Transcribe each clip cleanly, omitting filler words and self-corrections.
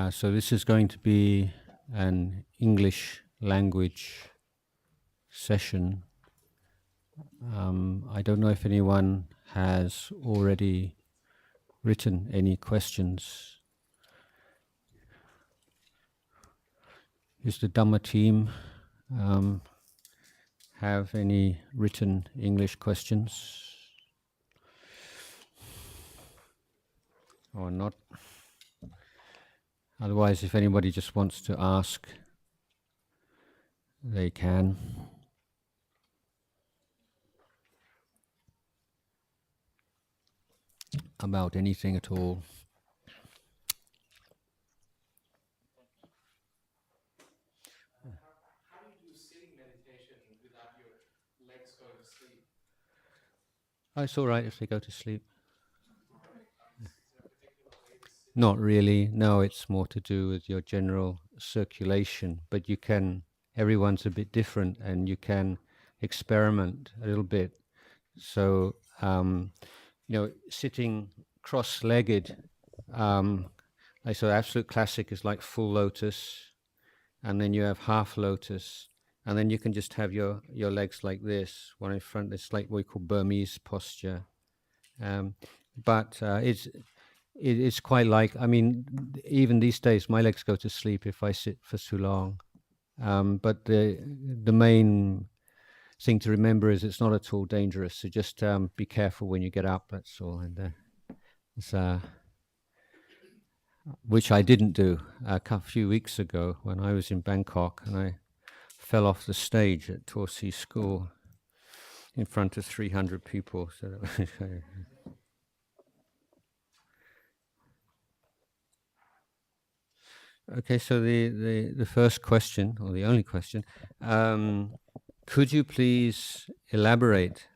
So this is going to be an English language session. I don't know if anyone has already written any questions. Is the Dhamma team have any written English questions? Or not? Otherwise, if anybody just wants to ask, they can. About anything at all. How do you do sitting meditation without your legs going to sleep? It's all right if they go to sleep. Not really. No, it's more to do with your general circulation. But you can, everyone's a bit different and you can experiment a little bit. So, sitting cross-legged, so absolute classic is like full lotus, and then you have half lotus, and then you can just have your legs like this, one in front. It's like what we call Burmese posture. But it's quite like, even these days, my legs go to sleep if I sit for too long. But the main thing to remember is it's not at all dangerous. So just be careful when you get up. That's all. And which I didn't do a few weeks ago when I was in Bangkok, and I fell off the stage at Torsi School in front of 300 people. So that was okay, so the first question, or the only question, could you please elaborate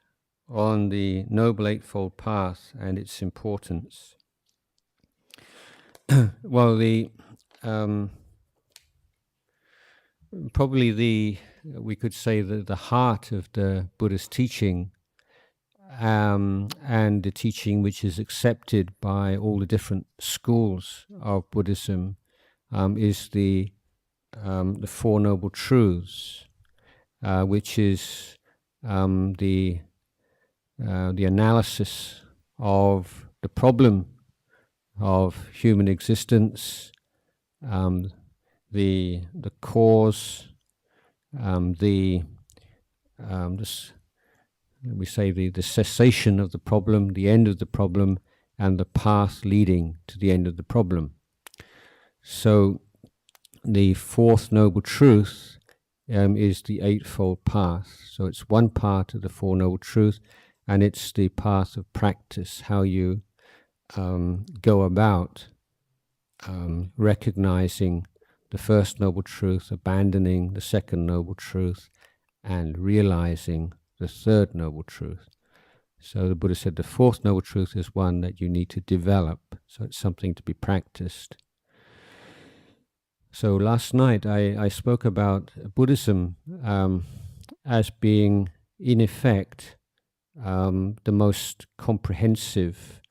on the Noble Eightfold Path and its importance? Well, we could say that the heart of the Buddha's teaching, and the teaching which is accepted by all the different schools of Buddhism, is the Four Noble Truths, which is the analysis of the problem of human existence, the cause, the cessation of the problem, the end of the problem, and the path leading to the end of the problem. So the fourth noble truth is the Eightfold Path. So it's one part of the Four Noble Truths, and it's the path of practice, how you go about recognizing the first noble truth, abandoning the second noble truth, and realizing the third noble truth. So the Buddha said the fourth noble truth is one that you need to develop, so it's something to be practiced. So last night I spoke about Buddhism as being, in effect, the most comprehensive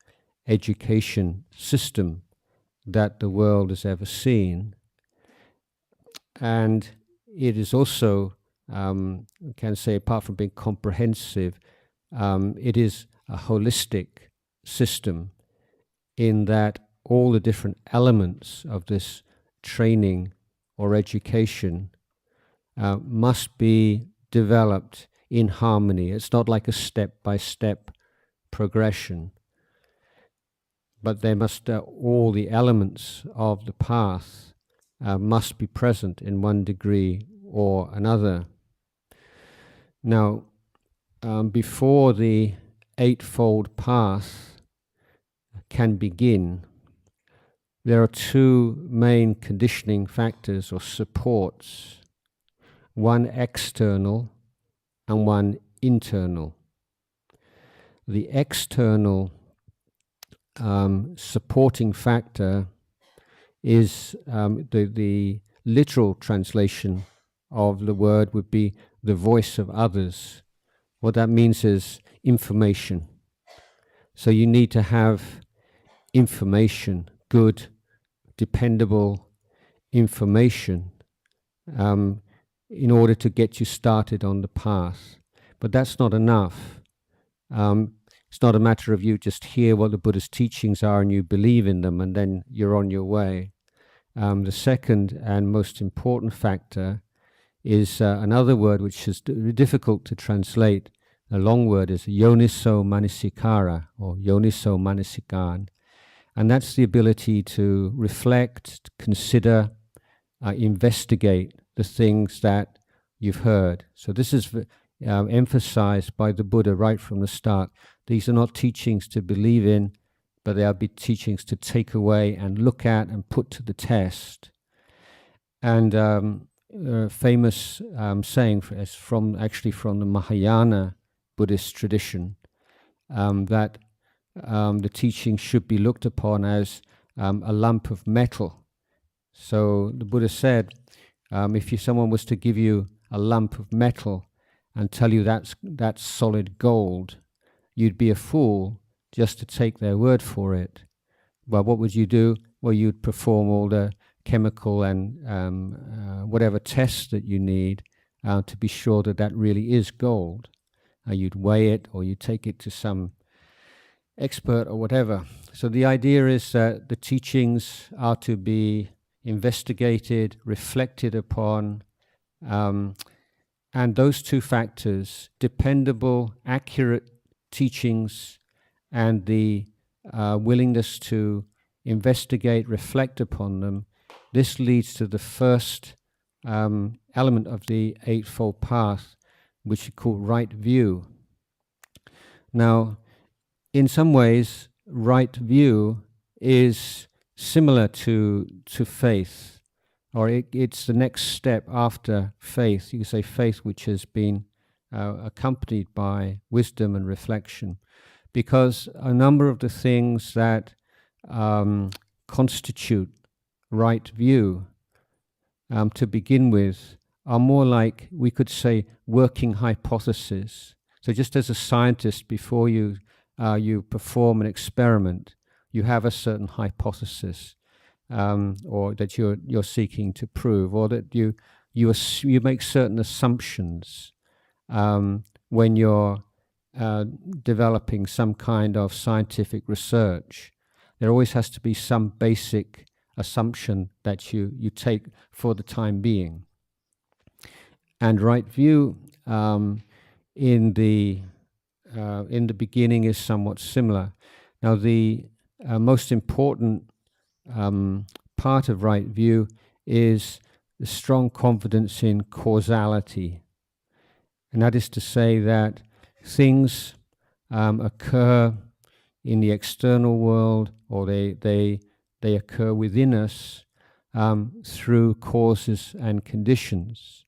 education system that the world has ever seen. And it is also, we can say, apart from being comprehensive, it is a holistic system in that all the different elements of this training or education must be developed in harmony. It's not like a step-by-step progression, but they must, all the elements of the path must be present in one degree or another. Now, before the Eightfold Path can begin, there are two main conditioning factors or supports, one external and one internal. The external supporting factor is the literal translation of the word would be the voice of others. What that means is information. So you need to have information, good, dependable information, in order to get you started on the path. But that's not enough. It's not a matter of you just hear what the Buddha's teachings are and you believe in them and then you're on your way. The second and most important factor is another word which is difficult to translate. A long word is yoniso manasikara or yoniso manasikan. And that's the ability to reflect, consider, investigate the things that you've heard. So this is emphasized by the Buddha right from the start. These are not teachings to believe in, but they are teachings to take away and look at and put to the test. And famous saying from the Mahayana Buddhist tradition, that the teaching should be looked upon as a lump of metal. So the Buddha said, if someone was to give you a lump of metal and tell you that's solid gold, you'd be a fool just to take their word for it. Well, what would you do? Well, you'd perform all the chemical and whatever tests that you need to be sure that that really is gold. You'd weigh it, or you'd take it to some expert or whatever. So the idea is that the teachings are to be investigated, reflected upon, and those two factors, dependable, accurate teachings and the willingness to investigate, reflect upon them, this leads to the first element of the Eightfold Path, which is called right view. Now, in some ways, right view is similar to faith, or it's the next step after faith. You can say faith which has been accompanied by wisdom and reflection, because a number of the things that constitute right view to begin with are more like, we could say, working hypotheses. So just as a scientist, before you perform an experiment, you have a certain hypothesis, or that you're seeking to prove, or that you make certain assumptions when you're developing some kind of scientific research. There always has to be some basic assumption that you take for the time being. And right view in the beginning is somewhat similar. Now, the most important part of right view is the strong confidence in causality. And that is to say that things occur in the external world, or they occur within us through causes and conditions.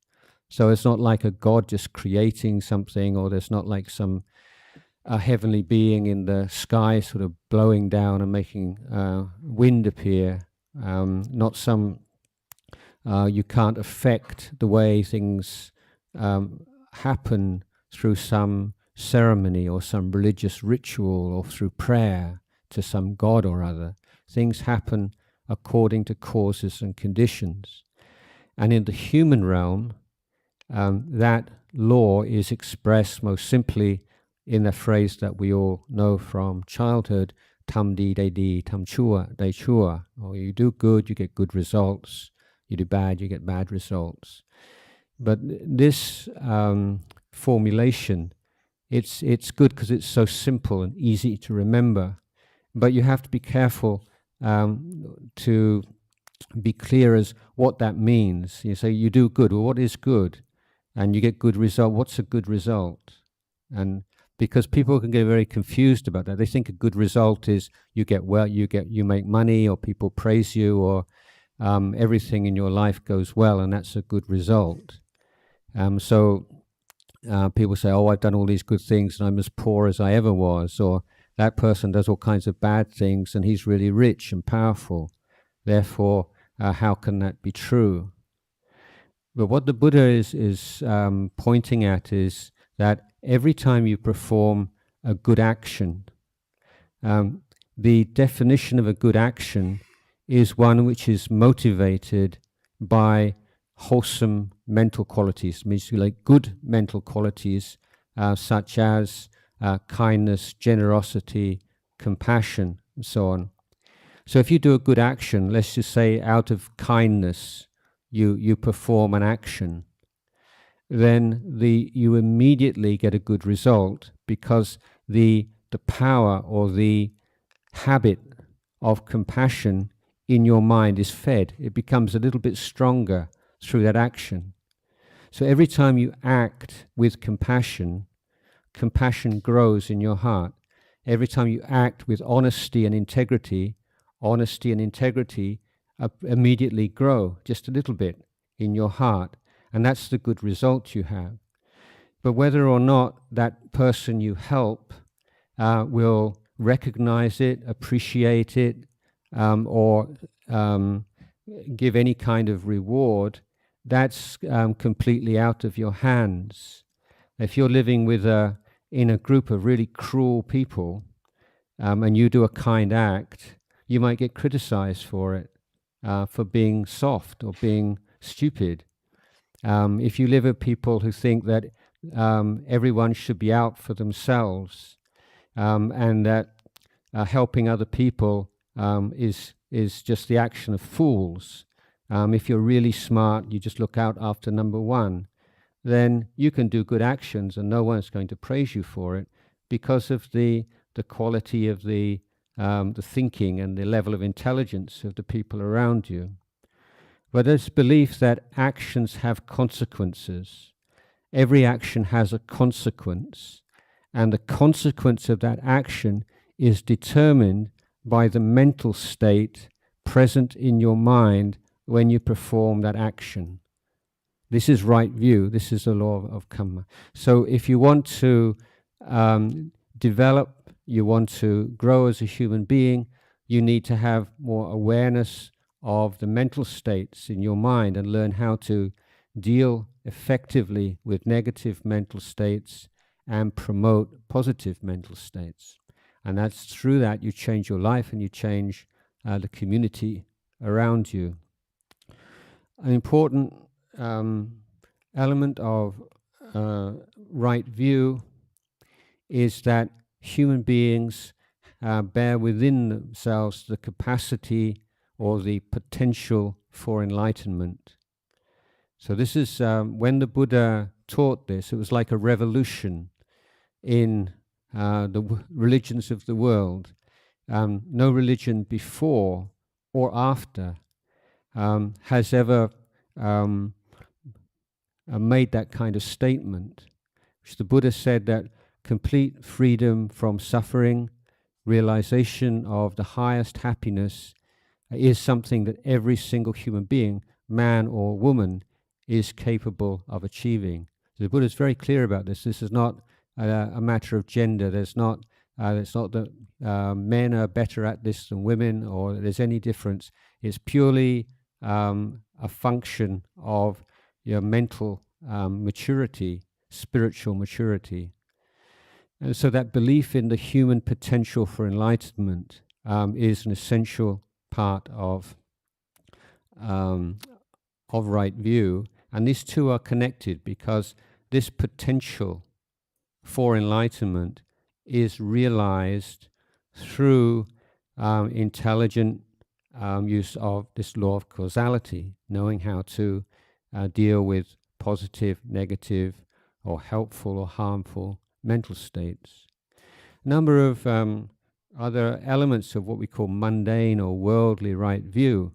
So it's not like a God just creating something, or there's not like some heavenly being in the sky sort of blowing down and making wind appear. Not some, you can't affect the way things happen through some ceremony or some religious ritual or through prayer to some God or other. Things happen according to causes and conditions. And in the human realm, that law is expressed most simply in a phrase that we all know from childhood, tam di de di, tam chua de chua. Or you do good, you get good results. You do bad, you get bad results. But this formulation, it's good because it's so simple and easy to remember. But you have to be careful to be clear as what that means. You say you do good. Well, what is good? And you get good result. What's a good result? And because people can get very confused about that. They think a good result is you make money, or people praise you, or everything in your life goes well, and that's a good result. So people say, oh, I've done all these good things and I'm as poor as I ever was, or that person does all kinds of bad things and he's really rich and powerful. Therefore, how can that be true? But what the Buddha is pointing at is that every time you perform a good action, the definition of a good action is one which is motivated by wholesome mental qualities, means like good mental qualities such as kindness, generosity, compassion, and so on. So if you do a good action, let's just say out of kindness, you perform an action, then you immediately get a good result because the power or the habit of compassion in your mind is fed. It becomes a little bit stronger through that action. So every time you act with compassion, compassion grows in your heart. Every time you act with honesty and integrity immediately grow just a little bit in your heart. And that's the good result you have. But whether or not that person you help will recognize it, appreciate it, or give any kind of reward, that's completely out of your hands. If you're living in a group of really cruel people and you do a kind act, you might get criticized for it, for being soft or being stupid. If you live with people who think that everyone should be out for themselves, and that helping other people is just the action of fools. If you're really smart, you just look out after number one, then you can do good actions and no one's going to praise you for it because of the quality of the thinking and the level of intelligence of the people around you. But there's belief that actions have consequences. Every action has a consequence, and the consequence of that action is determined by the mental state present in your mind when you perform that action. This is right view. This is the law of karma. So if you want to develop, you want to grow as a human being, you need to have more awareness of the mental states in your mind and learn how to deal effectively with negative mental states and promote positive mental states. And that's through that you change your life and you change the community around you. An important element of right view is that human beings bear within themselves the capacity or the potential for enlightenment. So this is, when the Buddha taught this, it was like a revolution in the religions of the world. No religion before or after has ever made that kind of statement. Which the Buddha said that complete freedom from suffering, realization of the highest happiness is something that every single human being, man or woman, is capable of achieving. So the Buddha is very clear about this. This is not a matter of gender. It's not that men are better at this than women or there's any difference. It's purely a function of your mental maturity, spiritual maturity. And so that belief in the human potential for enlightenment is an essential part of right view. And these two are connected because this potential for enlightenment is realized through intelligent use of this law of causality, knowing how to deal with positive, negative, or helpful or harmful mental states. A number of other elements of what we call mundane or worldly right view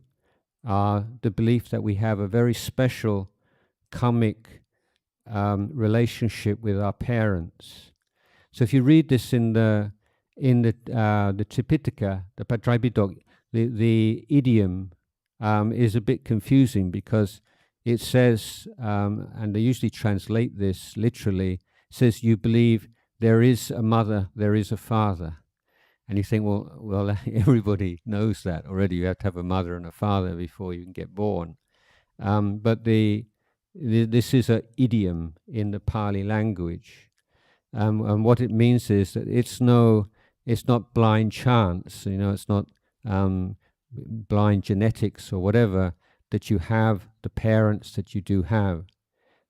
are the belief that we have a very special karmic relationship with our parents. So if you read this in the Tipitaka, the Patrabhidok, the idiom is a bit confusing because it says, and they usually translate this literally, says you believe there is a mother, there is a father. And you think, well, everybody knows that already. You have to have a mother and a father before you can get born. But the This is an idiom in the Pali language. And what it means is that it's not blind chance, it's not blind genetics or whatever, that you have the parents that you do have,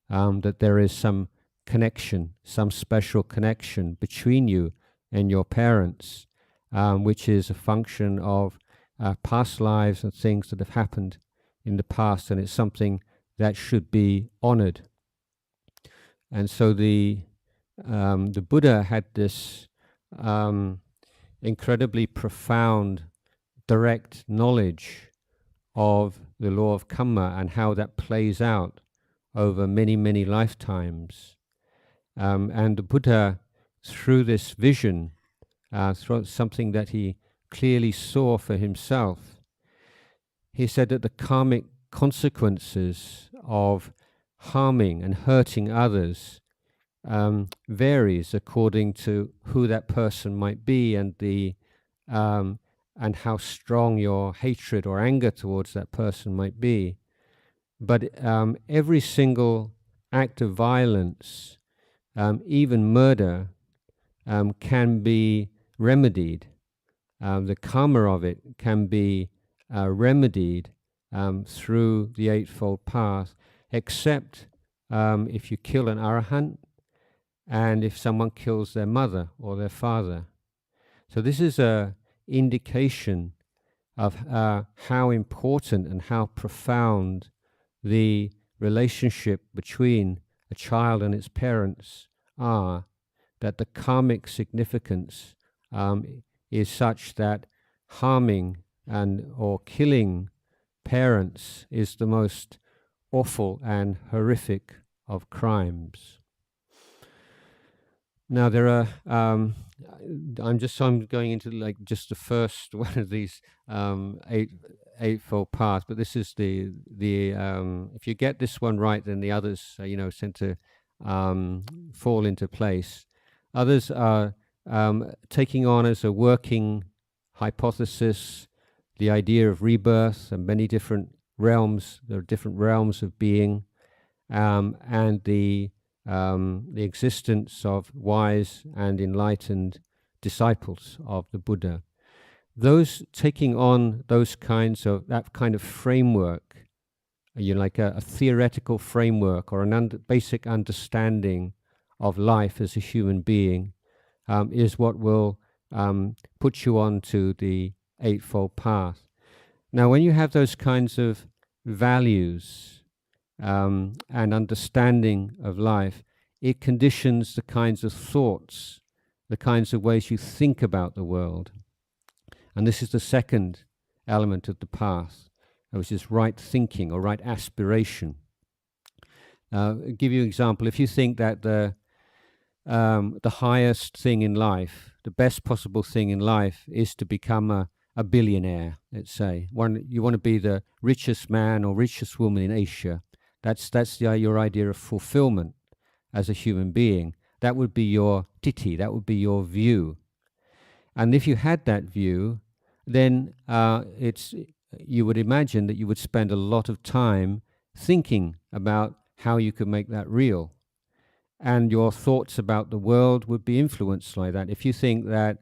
that there is some connection, some special connection between you and your parents, which is a function of past lives and things that have happened in the past, and it's something that should be honored. And so the Buddha had this incredibly profound, direct knowledge of the law of karma and how that plays out over many, many lifetimes. And the Buddha, through this vision, through something that he clearly saw for himself, he said that the karmic consequences of harming and hurting others varies according to who that person might be and and how strong your hatred or anger towards that person might be. But every single act of violence, even murder, can be remedied. The karma of it can be remedied through the Eightfold Path, except if you kill an arahant and if someone kills their mother or their father. So this is an indication of how important and how profound the relationship between a child and its parents are, that the karmic significance is such that harming or killing parents is the most awful and horrific of crimes. Now there are, I'm going into just the first one of these eightfold paths, but this is the if you get this one right, then the others tend to fall into place. Others are taking on as a working hypothesis the idea of rebirth and many different realms. There are different realms of being, and the existence of wise and enlightened disciples of the Buddha. Those taking on that kind of framework, like a theoretical framework or basic understanding of life as a human being, is what will put you on to the Eightfold Path. Now, when you have those kinds of values and understanding of life, it conditions the kinds of thoughts, the kinds of ways you think about the world. And this is the second element of the path, which is right thinking or right aspiration. I'll give you an example. If you think that the highest thing in life, the best possible thing in life is to become a billionaire, let's say. You want to be the richest man or richest woman in Asia. That's your idea of fulfillment as a human being. That would be your titi, that would be your view. And if you had that view, then you would imagine that you would spend a lot of time thinking about how you could make that real. And your thoughts about the world would be influenced by that. If you think that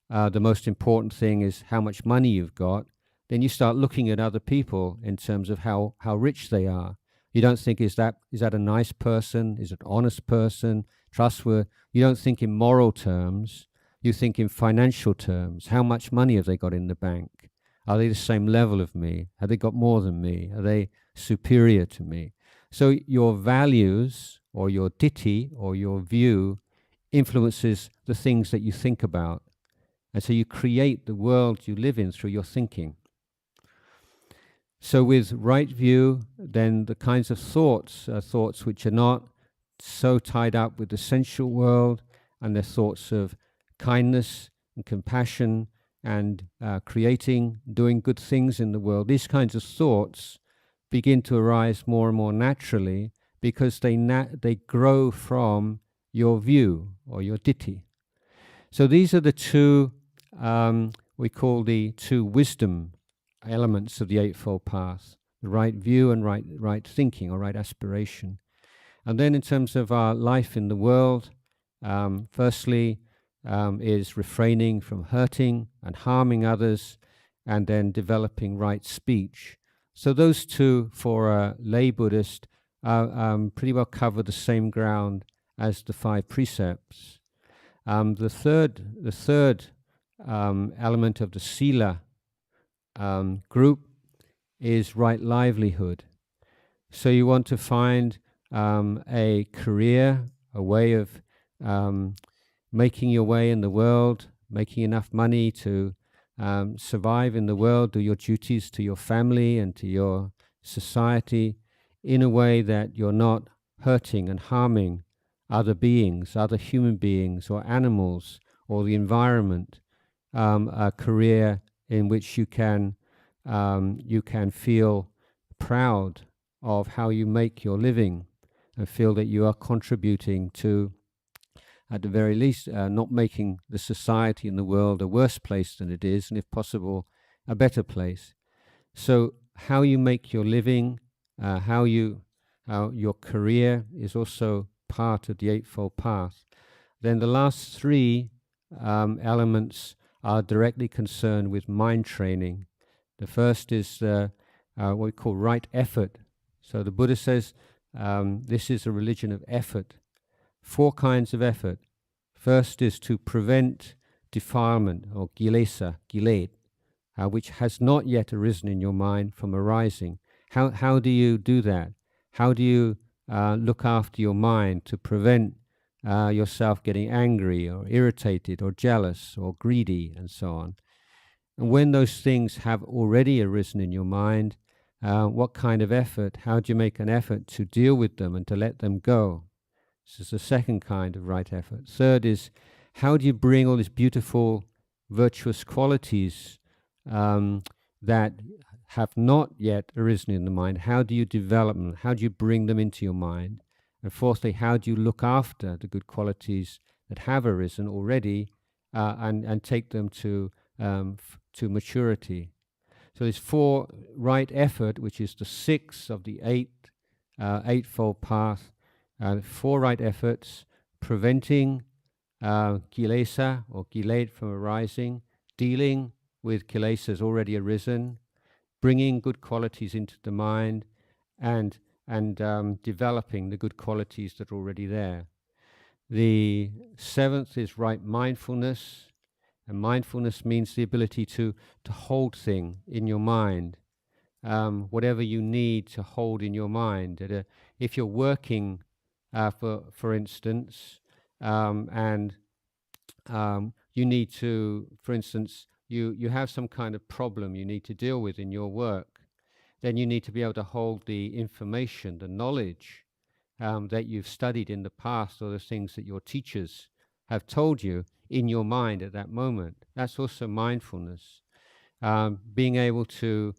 the most important thing is how much money you've got, then you start looking at other people in terms of how rich they are. You don't think, is that a nice person? Is it an honest person? Trustworthy? You don't think in moral terms. You think in financial terms. How much money have they got in the bank? Are they the same level of me? Have they got more than me? Are they superior to me? So your values or your ditthi or your view influences the things that you think about. And so you create the world you live in through your thinking. So with right view, then the kinds of thoughts are thoughts which are not so tied up with the sensual world, and they're thoughts of kindness and compassion and doing good things in the world. These kinds of thoughts begin to arise more and more naturally because they grow from your view or your ditthi. So these are the two, we call the two wisdom elements of the Eightfold Path. right view and right thinking or right aspiration. And then in terms of our life in the world, firstly is refraining from hurting and harming others, and then developing right speech. So those two, for a lay Buddhist, pretty well cover the same ground as the 5 precepts. The third element of the Sila group is right livelihood. So you want to find a career, a way of making your way in the world, making enough money to survive in the world, do your duties to your family and to your society in a way that you're not hurting and harming other beings, other human beings or animals or the environment. A career in which you can feel proud of how you make your living and feel that you are contributing to, at the very least, not making the society and the world a worse place than it is, and if possible, a better place. So how you make your living, how your career is also part of the Eightfold Path. Then the last 3 elements are directly concerned with mind training. The first is what we call right effort. So the Buddha says this is a religion of effort. 4 kinds of effort. First is to prevent defilement or kilesa, which has not yet arisen in your mind, from arising. How do you do that? How do you look after your mind to prevent yourself getting angry or irritated or jealous or greedy and so on? And when those things have already arisen in your mind, what kind of effort, how do you make an effort to deal with them and to let them go? This is the second kind of right effort. Third is, how do you bring all these beautiful virtuous qualities that have not yet arisen in the mind? How do you develop them? How do you bring them into your mind? And fourthly, how do you look after the good qualities that have arisen already and take them to maturity? So there's 4 right effort, which is the 6th of the Eightfold Path. 4 right efforts: preventing kilesa or kilate from arising, dealing with kilesas already arisen, bringing good qualities into the mind, and developing the good qualities that are already there. The 7th is right mindfulness, and mindfulness means the ability to hold thing in your mind, whatever you need to hold in your mind. If you're working, for instance, and you need to, for instance, you have some kind of problem you need to deal with in your work, then you need to be able to hold the information, the knowledge that you've studied in the past, or the things that your teachers have told you, in your mind at that moment. That's also mindfulness. Being able to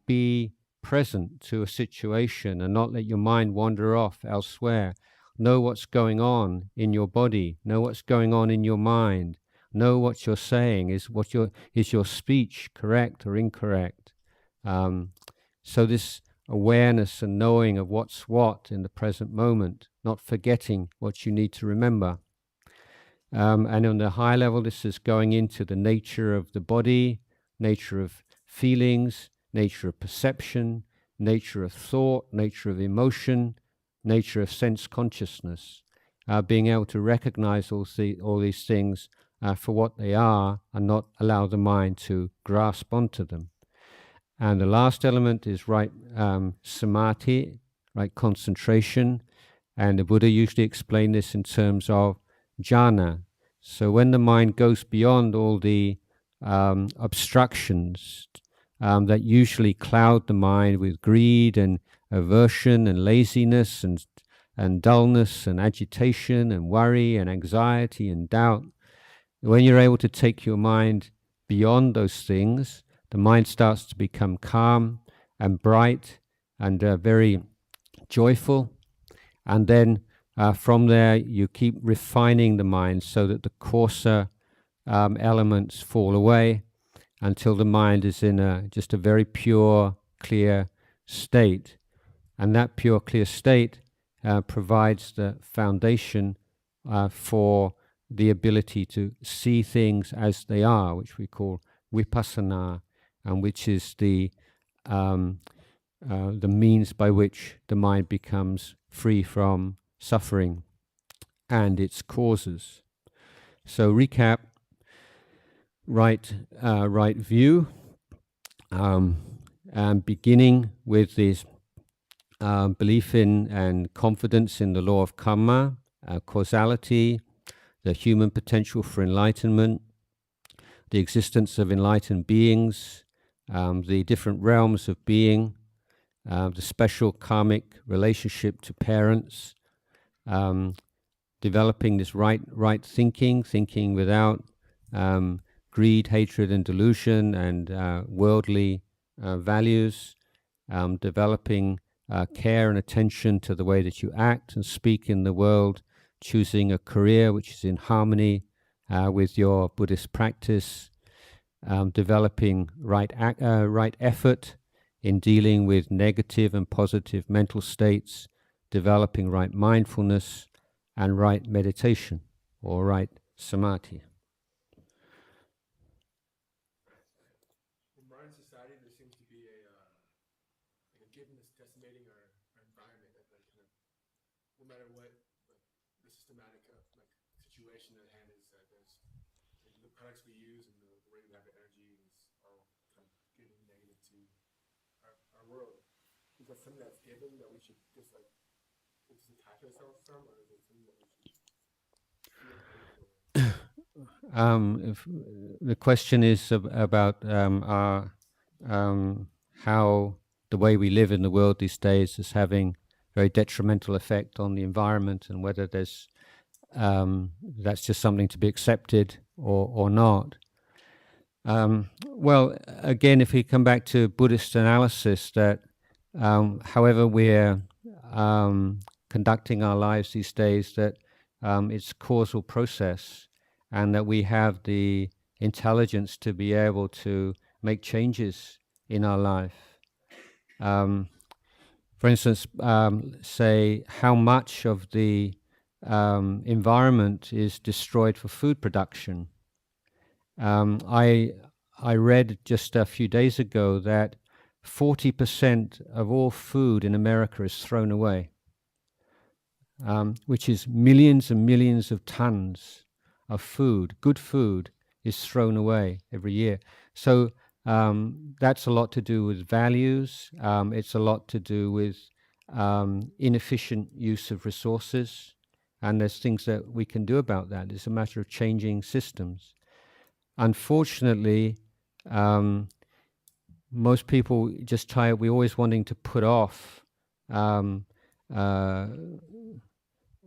be present to a situation and not let your mind wander off elsewhere. Know what's going on in your body. Know what's going on in your mind. Know what you're saying. Is your speech correct or incorrect? So this awareness and knowing of what's what in the present moment, not forgetting what you need to remember. And on the high level, this is going into the nature of the body, nature of feelings, nature of perception, nature of thought, nature of emotion, nature of sense consciousness. Being able to recognize all these things for what they are and not allow the mind to grasp onto them. And the last element is right samadhi, right concentration. And the Buddha usually explained this in terms of jhana. So when the mind goes beyond all the obstructions that usually cloud the mind with greed and aversion and laziness and dullness and agitation and worry and anxiety and doubt, when you're able to take your mind beyond those things, the mind starts to become calm and bright and very joyful. And then from there, you keep refining the mind so that the coarser elements fall away until the mind is in just a very pure, clear state. And that pure, clear state provides the foundation for the ability to see things as they are, which we call vipassana, and which is the means by which the mind becomes free from suffering and its causes. So recap: right view, and beginning with this belief in and confidence in the law of karma, causality, the human potential for enlightenment, the existence of enlightened beings, the different realms of being, the special karmic relationship to parents, developing this right thinking without greed, hatred, and delusion, and worldly values, developing care and attention to the way that you act and speak in the world, choosing a career which is in harmony with your Buddhist practice, developing right effort in dealing with negative and positive mental states, developing right mindfulness and right meditation or right samadhi. In modern society, there seems to be a given that's decimating our environment. That kind of, no matter what the systematic situation at hand is, there's the products we use and the way we have the energy is all kind of getting negative to our world. Is that something that's given that we should just detach ourselves from, or is it something that we should feel painful? If the question is about how the way we live in the world these days is having very detrimental effect on the environment, and whether there's that's just something to be accepted or not. Well, again, if we come back to Buddhist analysis, that however we're conducting our lives these days, that it's a causal process, and that we have the intelligence to be able to make changes in our life. For instance, say how much of the environment is destroyed for food production. I read just a few days ago that 40% of all food in America is thrown away, which is millions and millions of tons of food, good food, is thrown away every year. So that's a lot to do with values. It's a lot to do with inefficient use of resources. And there's things that we can do about that. It's a matter of changing systems. Unfortunately, most people just we're always wanting to put off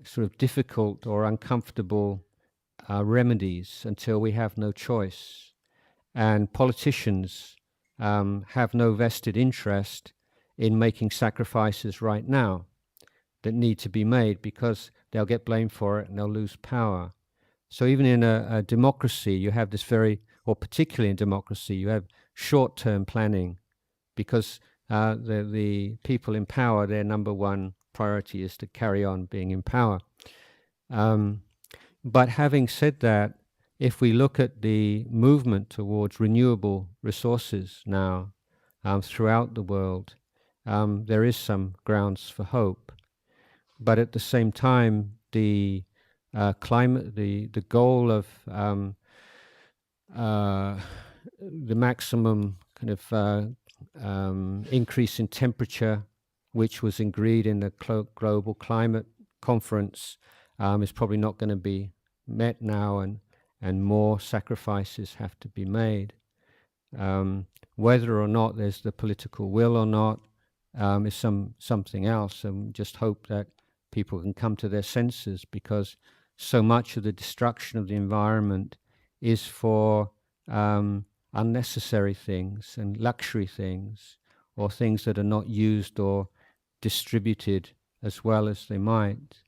sort of difficult or uncomfortable remedies until we have no choice. And politicians have no vested interest in making sacrifices right now that need to be made, because they'll get blamed for it and they'll lose power. So even in a democracy, you have this or particularly in democracy, you have short-term planning, because the people in power, their number one priority is to carry on being in power. But having said that, if we look at the movement towards renewable resources now throughout the world, there is some grounds for hope. But at the same time, the climate, the goal of the maximum kind of increase in temperature, which was agreed in the global climate conference, is probably not going to be met now, and more sacrifices have to be made. Whether or not there's the political will or not is something else, and just hope that people can come to their senses, because so much of the destruction of the environment is for unnecessary things and luxury things, or things that are not used or distributed as well as they might.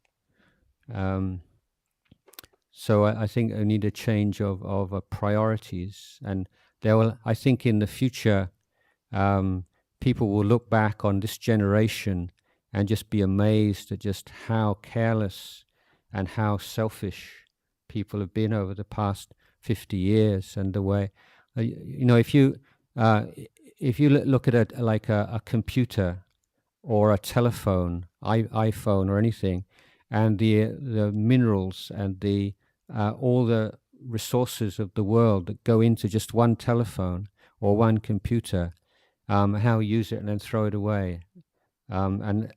So I think I need a change of priorities, and there will, I think, in the future, people will look back on this generation and just be amazed at just how careless and how selfish people have been over the past 50 years, and the way, if you look at it like a computer or a telephone, iPhone or anything, and the minerals and the all the resources of the world that go into just one telephone or one computer, how you use it and then throw it away, and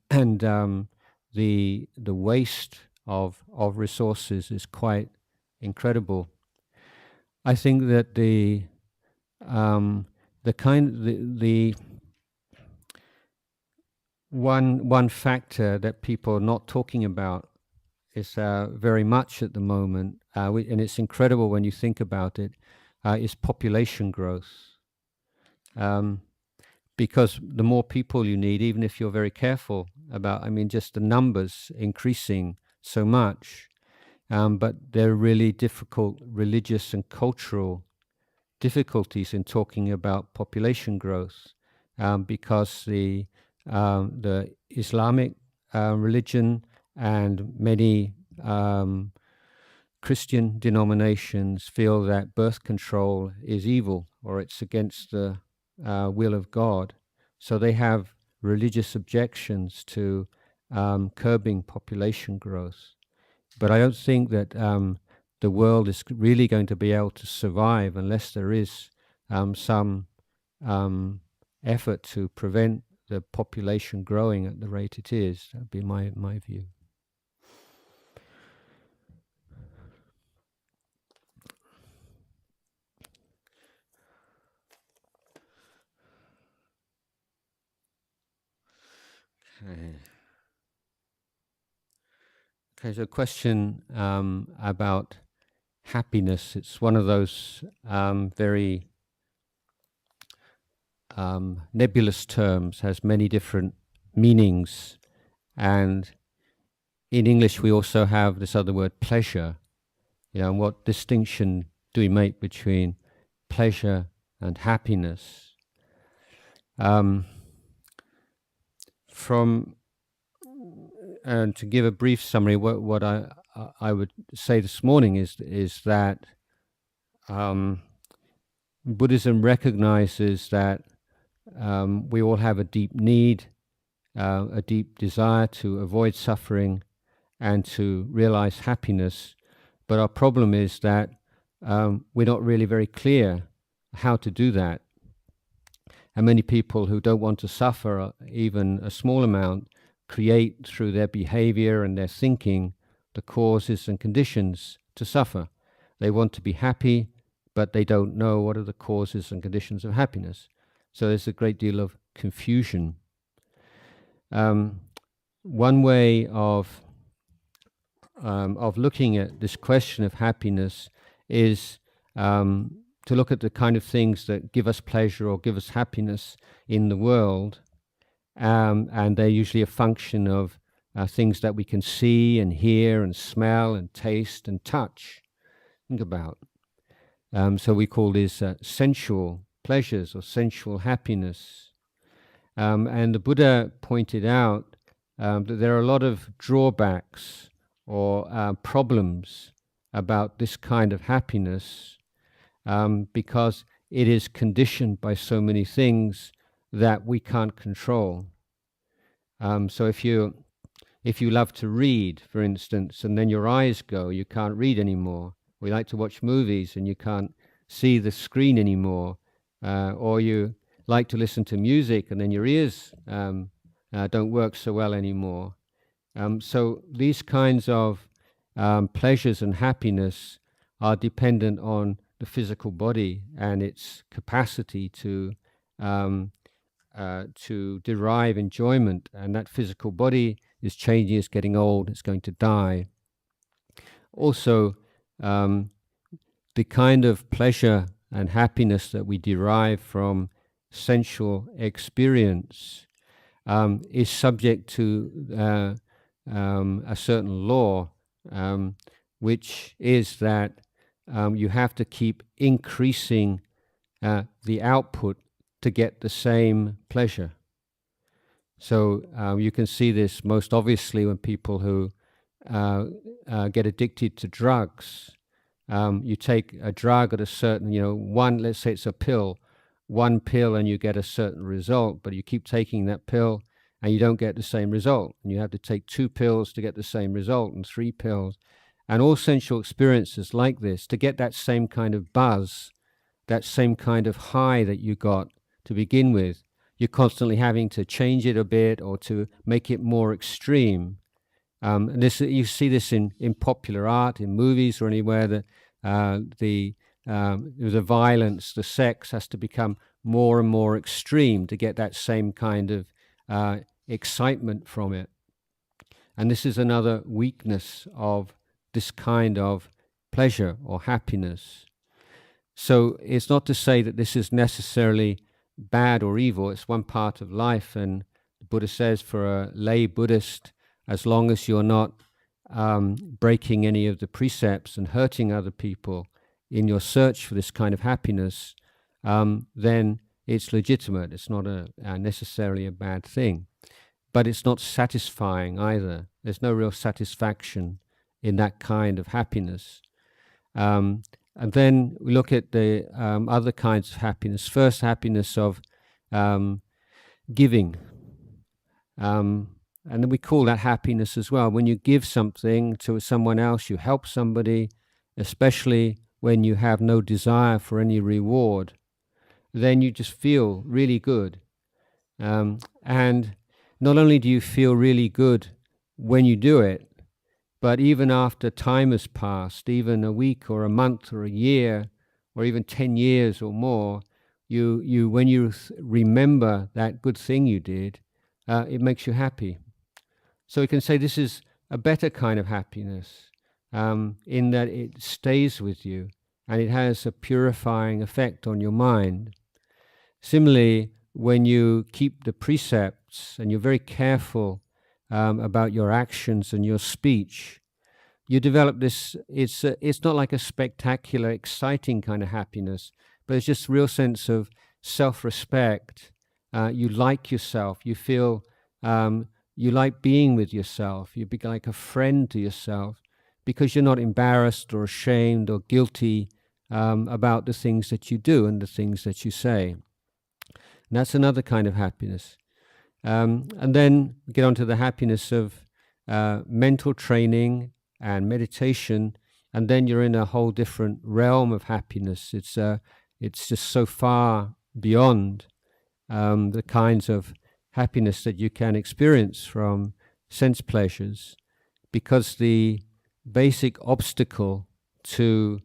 the waste of resources is quite incredible. I think that the one factor that people are not talking about is very much at the moment, and it's incredible when you think about it, is population growth. Because the more people you need, even if you're very careful about, just the numbers increasing so much, but there are really difficult religious and cultural difficulties in talking about population growth, because the Islamic religion and many Christian denominations feel that birth control is evil, or it's against the will of God. So they have religious objections to curbing population growth. But I don't think that the world is really going to be able to survive unless there is some effort to prevent the population growing at the rate it is. That would be my view. Okay, so a question about happiness. It's one of those very nebulous terms, has many different meanings. And in English, we also have this other word, pleasure. And what distinction do we make between pleasure and happiness? And to give a brief summary, what I would say this morning is that Buddhism recognizes that we all have a deep need, a deep desire to avoid suffering and to realize happiness. But our problem is that we're not really very clear how to do that. And many people who don't want to suffer even a small amount create through their behavior and their thinking the causes and conditions to suffer. They want to be happy, but they don't know what are the causes and conditions of happiness. So there's a great deal of confusion. One way of looking at this question of happiness is to look at the kind of things that give us pleasure or give us happiness in the world, and they're usually a function of things that we can see and hear and smell and taste and touch. Think about. So we call these sensual pleasures or sensual happiness. And the Buddha pointed out that there are a lot of drawbacks or problems about this kind of happiness, because it is conditioned by so many things that we can't control. So if you love to read, for instance, and then your eyes go, you can't read anymore. We like to watch movies and you can't see the screen anymore. Or you like to listen to music and then your ears don't work so well anymore. So these kinds of pleasures and happiness are dependent on the physical body and its capacity to derive enjoyment. And that physical body is changing, it's getting old, it's going to die. Also, the kind of pleasure and happiness that we derive from sensual experience is subject to a certain law, which is that you have to keep increasing the output to get the same pleasure. So you can see this most obviously when people who get addicted to drugs. You take a drug at a certain, let's say it's a pill, one pill and you get a certain result, but you keep taking that pill and you don't get the same result. And you have to take 2 pills to get the same result, and 3 pills. And all sensual experiences like this, to get that same kind of buzz, that same kind of high that you got to begin with, you're constantly having to change it a bit or to make it more extreme. And you see this in popular art, in movies or anywhere, that the violence, the sex has to become more and more extreme to get that same kind of excitement from it. And this is another weakness of this kind of pleasure or happiness. So it's not to say that this is necessarily bad or evil. It's one part of life. And the Buddha says for a lay Buddhist, as long as you're not breaking any of the precepts and hurting other people in your search for this kind of happiness, then it's legitimate. It's not necessarily a bad thing. But it's not satisfying either. There's no real satisfaction in that kind of happiness. And then we look at the other kinds of happiness. First, happiness of giving. And then we call that happiness as well. When you give something to someone else, you help somebody, especially when you have no desire for any reward, then you just feel really good. And not only do you feel really good when you do it, but even after time has passed, even a week or a month or a year, or even 10 years or more, when you remember that good thing you did, it makes you happy. So we can say this is a better kind of happiness, in that it stays with you and it has a purifying effect on your mind. Similarly, when you keep the precepts and you're very careful about your actions and your speech, you develop this, it's not like a spectacular, exciting kind of happiness, but it's just a real sense of self-respect. You like yourself. You feel you like being with yourself. You become like a friend to yourself because you're not embarrassed or ashamed or guilty about the things that you do and the things that you say. And that's another kind of happiness. And then we get on to the happiness of mental training and meditation, and then you're in a whole different realm of happiness. It's just so far beyond the kinds of happiness that you can experience from sense pleasures, because the basic obstacle to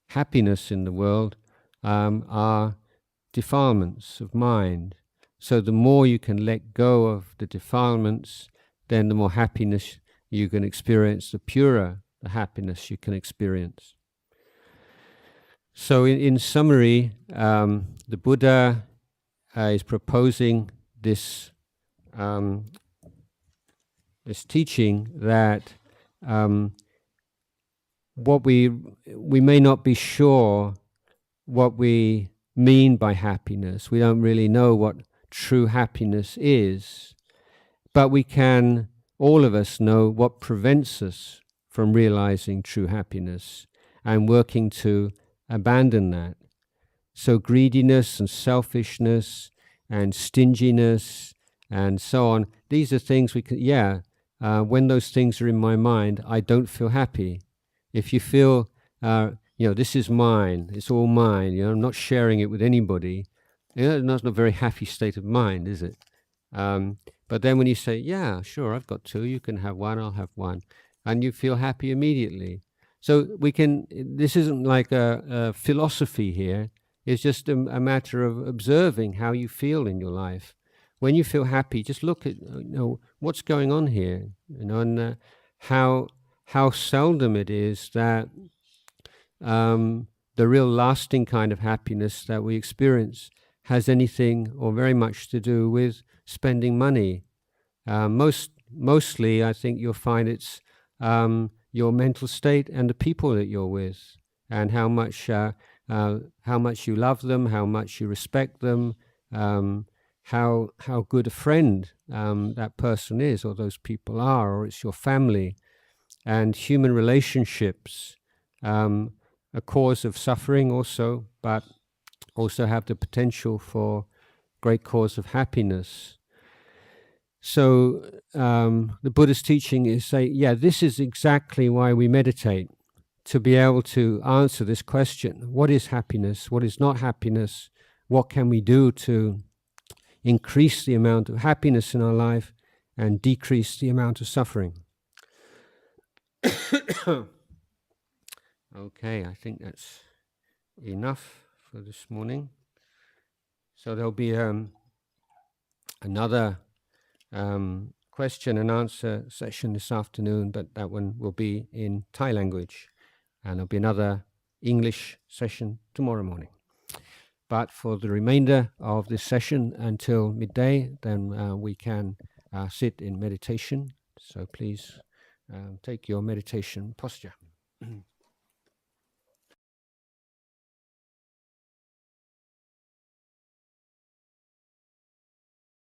happiness in the world are defilements of mind. So the more you can let go of the defilements, then the more happiness you can experience, the purer the happiness you can experience. So in summary, the Buddha is proposing this teaching that what we may not be sure what we mean by happiness. We don't really know what true happiness is, but we can, all of us, know what prevents us from realizing true happiness and working to abandon that. So greediness and selfishness and stinginess and so on, these are things we can, when those things are in my mind, I don't feel happy. If you feel, this is mine, it's all mine, I'm not sharing it with anybody, that's not a very happy state of mind, is it? But then when you say, yeah, sure, I've got 2, you can have 1, I'll have 1, and you feel happy immediately. So this isn't like a philosophy here, it's just a matter of observing how you feel in your life. When you feel happy, just look at what's going on here, and how seldom it is that the real lasting kind of happiness that we experience has anything or very much to do with spending money. Mostly, I think you'll find it's your mental state and the people that you're with, and how much you love them, how much you respect them, how good a friend that person is, or those people are, or it's your family. And human relationships, a cause of suffering also, but also have the potential for great cause of happiness. So the Buddha's teaching is say, yeah, this is exactly why we meditate, to be able to answer this question: what is happiness? What is not happiness? What can we do to increase the amount of happiness in our life and decrease the amount of suffering? Okay, I think that's enough for this morning. So there'll be another question and answer session this afternoon, but that one will be in Thai language. And there'll be another English session tomorrow morning. But for the remainder of this session until midday, then we can sit in meditation. So please take your meditation posture.